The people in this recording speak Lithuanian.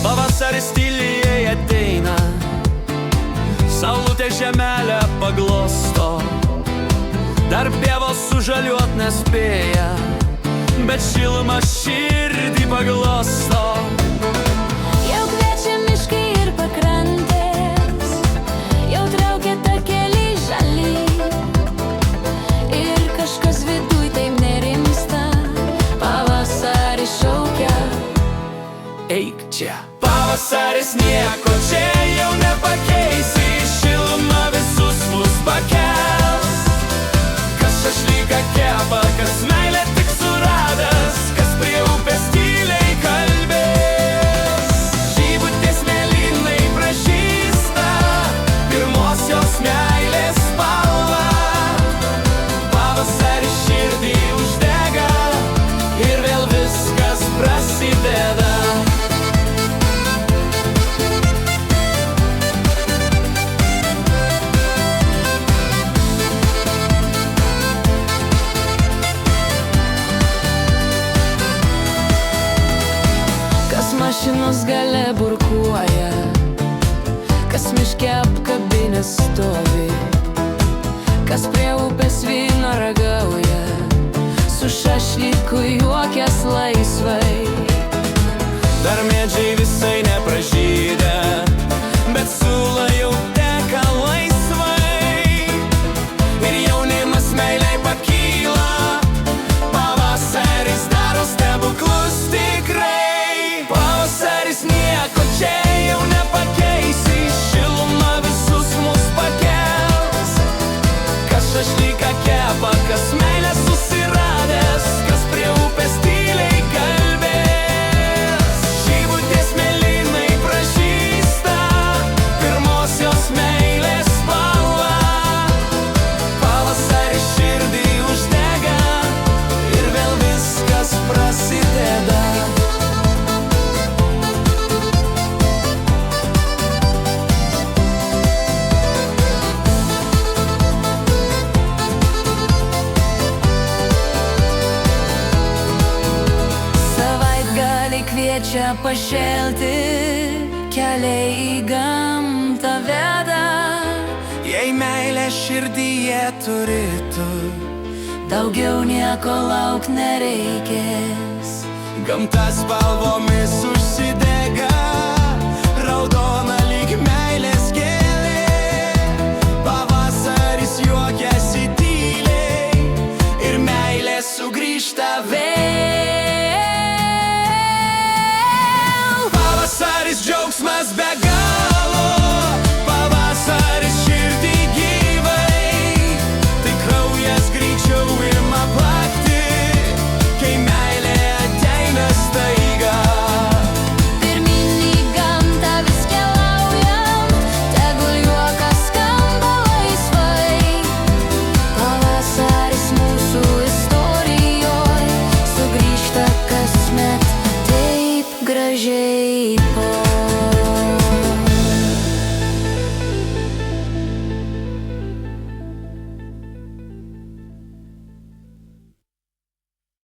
Pavasaris tyliai ateina, saulutė žemelę paglosto, dar pievos sužaliuot nespėja, bet šilumą širdį paglosto. Jau kviečia miškai ir pakrantės, jau traukia takeliai žali, ir kažkas viduj taip nerimsta, pavasaris šaukia. Eik čia. Pavasaris nieko čia jau nepakeisi, šiluma visus mus pakels. Kas šašlyką kepa, kas meilę tik suradęs, kas prie upės tyliai kalbės. Žibutės mėlynai pražįsta pirmosios meilės spalvą. Pavasaris širdį uždega ir vėl viskas prasideda. Mašinos gale burkuoja, kas miške apkabinęs stovi, kas prie upės vyno ragauja, su šašlyku juokės laisvai. Dar medžiai visai nepražydę, bet sula jau teka laisvai, ir jaunimas meiliai pakyla. Pavasaris daro stebuklus tikrai. Pavasaris nieko čia jau nepakeisi, šiluma visus mus pakels. Kas šašlyką kepa, kas meilę susiradęs, kas prie upės tyliai kalbės. Žibutės mėlynai pražįsta pirmosios meilės spalvą. Pavasaris širdį uždega ir vėl viskas prasideda. Kviečia pašėlti, keliai į gamtą veda. Jei meilę širdyje turitu, daugiau nieko lauk nereikės. gamta spalvomis užsidegė.